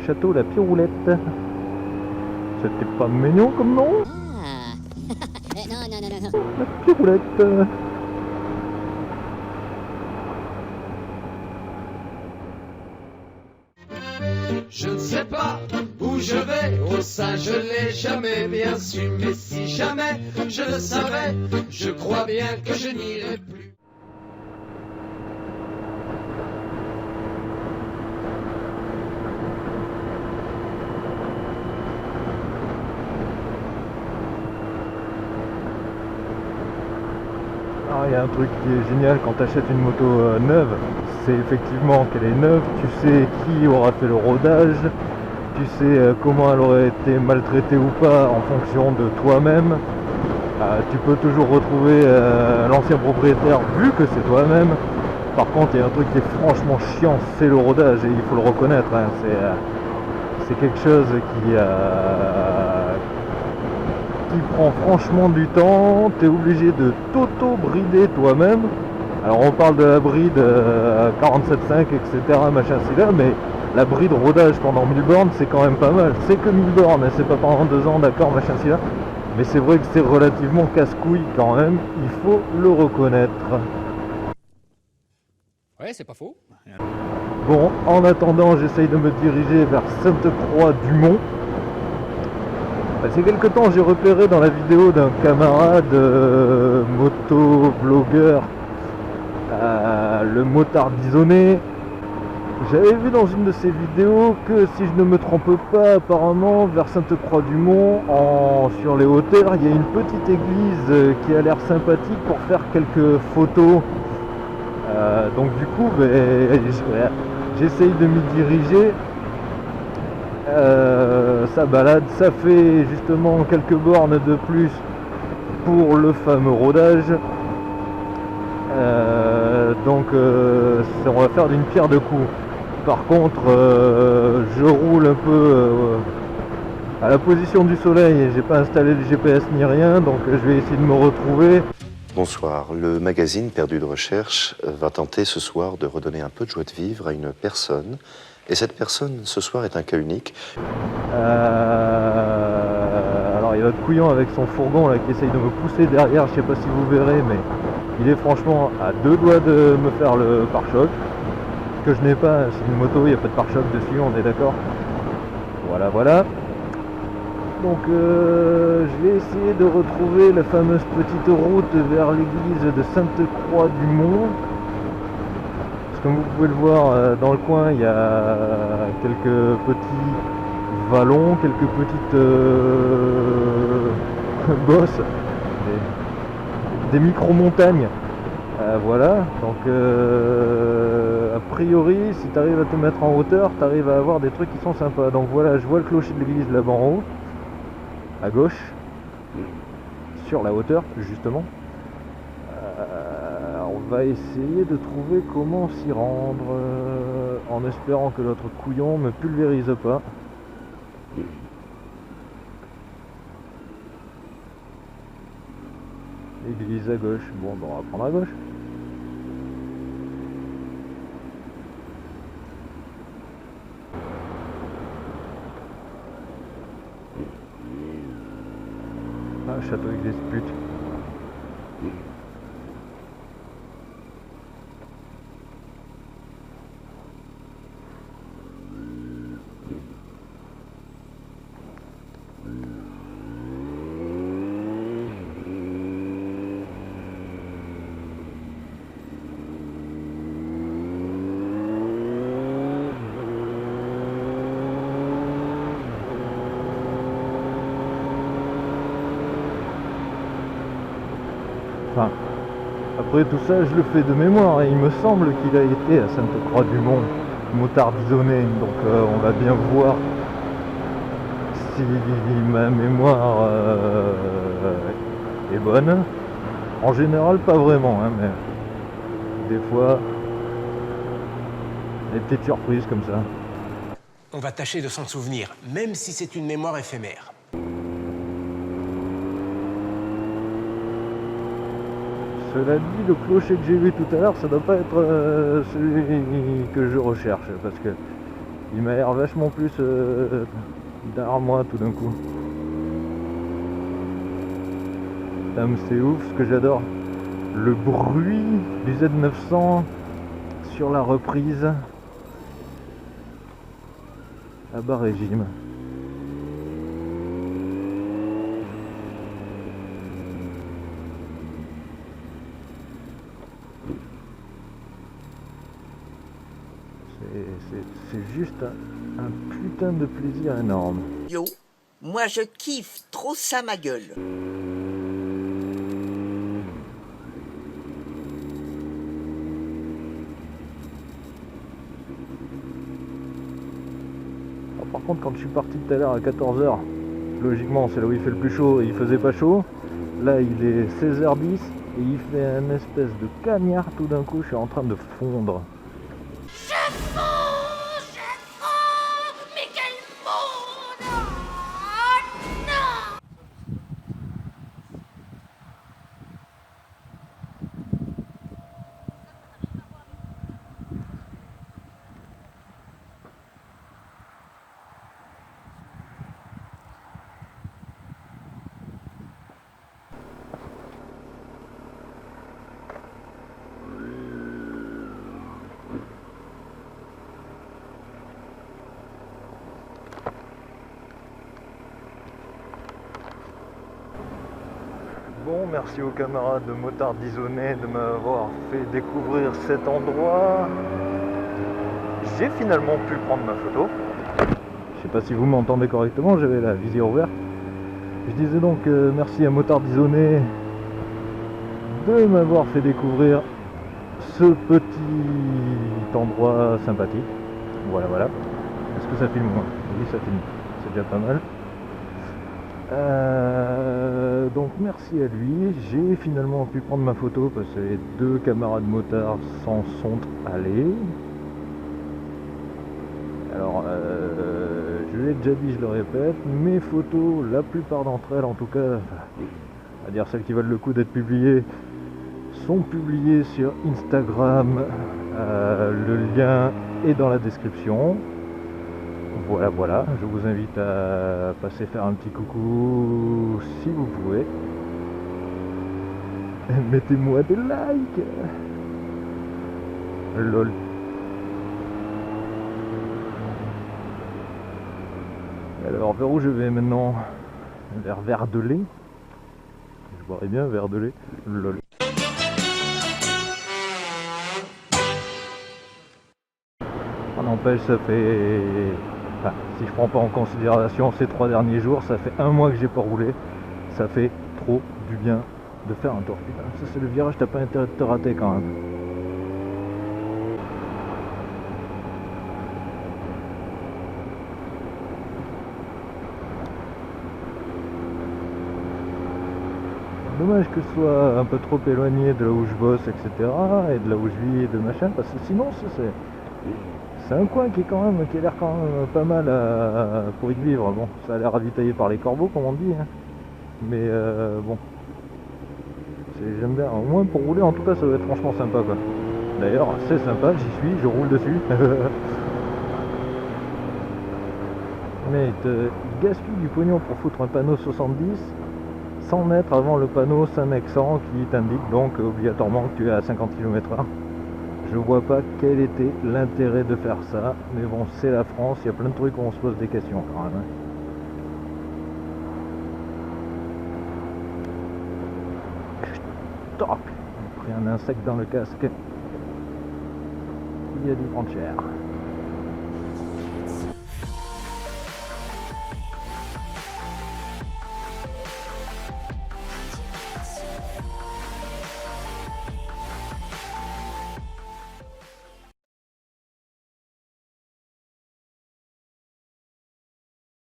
Château La Piroulette. C'était pas mignon comme nom? Ah. Non. La Piroulette. Je ne sais pas où je vais, oh ça je l'ai jamais bien su, mais si jamais je le savais, je crois bien que je n'irai plus. Il y a un truc qui est génial quand tu achètes une moto neuve, c'est effectivement qu'elle est neuve, tu sais qui aura fait le rodage, tu sais comment elle aurait été maltraitée ou pas en fonction de toi-même. Tu peux toujours retrouver l'ancien propriétaire vu que c'est toi-même. Par contre, il y a un truc qui est franchement chiant, c'est le rodage et il faut le reconnaître. Hein, c'est quelque chose qui prend franchement du temps, tu es obligé de t'auto-brider toi-même. Alors on parle de la bride 47.5 etc machin c'est là, mais la bride rodage pendant 1000 bornes c'est quand même pas mal. C'est que 1000 bornes, c'est pas pendant 2 ans, d'accord machin c'est là, mais c'est vrai que c'est relativement casse-couille quand même, il faut le reconnaître. Ouais, c'est pas faux. Bon, en attendant j'essaye de me diriger vers Sainte-Croix-du-Mont. C'est quelque temps j'ai repéré dans la vidéo d'un camarade moto-blogueur le motard disonné. J'avais vu dans une de ses vidéos que si je ne me trompe pas apparemment vers Sainte-Croix-du-Mont sur les hauteurs il y a une petite église qui a l'air sympathique pour faire quelques photos. Donc du coup j'essaye de m'y diriger. Ça balade, ça fait justement quelques bornes de plus pour le fameux rodage. Donc on va faire d'une pierre deux coups. Par contre je roule un peu à la position du soleil et j'ai pas installé le GPS ni rien, donc je vais essayer de me retrouver. Bonsoir, le magazine Perdu de Recherche va tenter ce soir de redonner un peu de joie de vivre à une personne. Et cette personne, ce soir, est un cas unique. Alors il y a notre couillon avec son fourgon là, qui essaye de me pousser derrière, je sais pas si vous verrez, mais il est franchement à 2 doigts de me faire le pare-choc. Que je n'ai pas, c'est une moto, il n'y a pas de pare-choc dessus, on est d'accord. Voilà. Donc je vais essayer de retrouver la fameuse petite route vers l'église de Sainte-Croix-du-Mont. Comme vous pouvez le voir, dans le coin, il y a quelques petits vallons, quelques petites bosses, des micro-montagnes. Voilà, donc a priori, si tu arrives à te mettre en hauteur, tu arrives à avoir des trucs qui sont sympas. Donc voilà, je vois le clocher de l'église là-bas en haut, à gauche, sur la hauteur, justement. On va essayer de trouver comment s'y rendre en espérant que notre couillon me pulvérise pas. Église à gauche, bon on va prendre à gauche. Ah, château église pute. Enfin, après tout ça, je le fais de mémoire et il me semble qu'il a été à Sainte-Croix-du-Mont, motard disonné, donc on va bien voir si ma mémoire est bonne. En général, pas vraiment, hein, mais des fois, des petites surprises comme ça. On va tâcher de s'en souvenir, même si c'est une mémoire éphémère. Cela dit, le clocher que j'ai vu tout à l'heure, ça doit pas être celui que je recherche, parce que il m'a l'air vachement plus derrière moi tout d'un coup. Putain, mais c'est ouf, ce que j'adore, le bruit du Z900 sur la reprise à bas régime. C'est juste un putain de plaisir énorme. Yo, moi je kiffe trop ça ma gueule. Alors, par contre, quand je suis parti tout à l'heure à 14h, logiquement c'est là où il fait le plus chaud et il faisait pas chaud. Là il est 16h10 et il fait un espèce de cagnard tout d'un coup, je suis en train de fondre. Mais quel monde! Oh non! Bon, merci aux camarades de Motards Disonnés de m'avoir fait découvrir cet endroit. J'ai finalement pu prendre ma photo. Je sais pas si vous m'entendez correctement, j'avais la visière ouverte. Je disais donc merci à Motards Disonnés de m'avoir fait découvrir ce petit endroit sympathique. Voilà, voilà. Est-ce que ça filme? Oui, ça filme. C'est déjà pas mal. Donc merci à lui, j'ai finalement pu prendre ma photo parce que les deux camarades motards s'en sont allés. Alors je l'ai déjà dit, je le répète, mes photos, la plupart d'entre elles en tout cas, à dire celles qui valent le coup d'être publiées, sont publiées sur Instagram, le lien est dans la description. Voilà, voilà, je vous invite à passer faire un petit coucou si vous pouvez. Mettez-moi des likes. Lol. Alors, vers où je vais maintenant? Vers Verdelais. Je boirais bien Verdelais. Lol. On n'empêche, ça fait... Enfin, si je prends pas en considération ces 3 derniers jours, ça fait 1 mois que j'ai pas roulé. Ça fait trop du bien de faire un tour. Putain, ça c'est le virage, t'as pas intérêt de te rater quand même. Dommage que ce soit un peu trop éloigné de là où je bosse, etc. et de là où je vis et de machin, parce que sinon c'est un coin qui est quand même, qui a l'air quand même pas mal pour y vivre. Bon, ça a l'air ravitaillé par les corbeaux comme on dit, hein. Mais bon, j'aime bien. Au moins pour rouler, en tout cas, ça va être franchement sympa quoi. D'ailleurs, c'est sympa, j'y suis, je roule dessus. Mais il gaspille du pognon pour foutre un panneau 70, 100 mètres avant le panneau 5 mecs 100 qui t'indique donc obligatoirement que tu es à 50 km/h. Je vois pas quel était l'intérêt de faire ça, mais bon, c'est la France, il y a plein de trucs où on se pose des questions quand même. Stop! J'ai pris un insecte dans le casque. Il a dû prendre cher.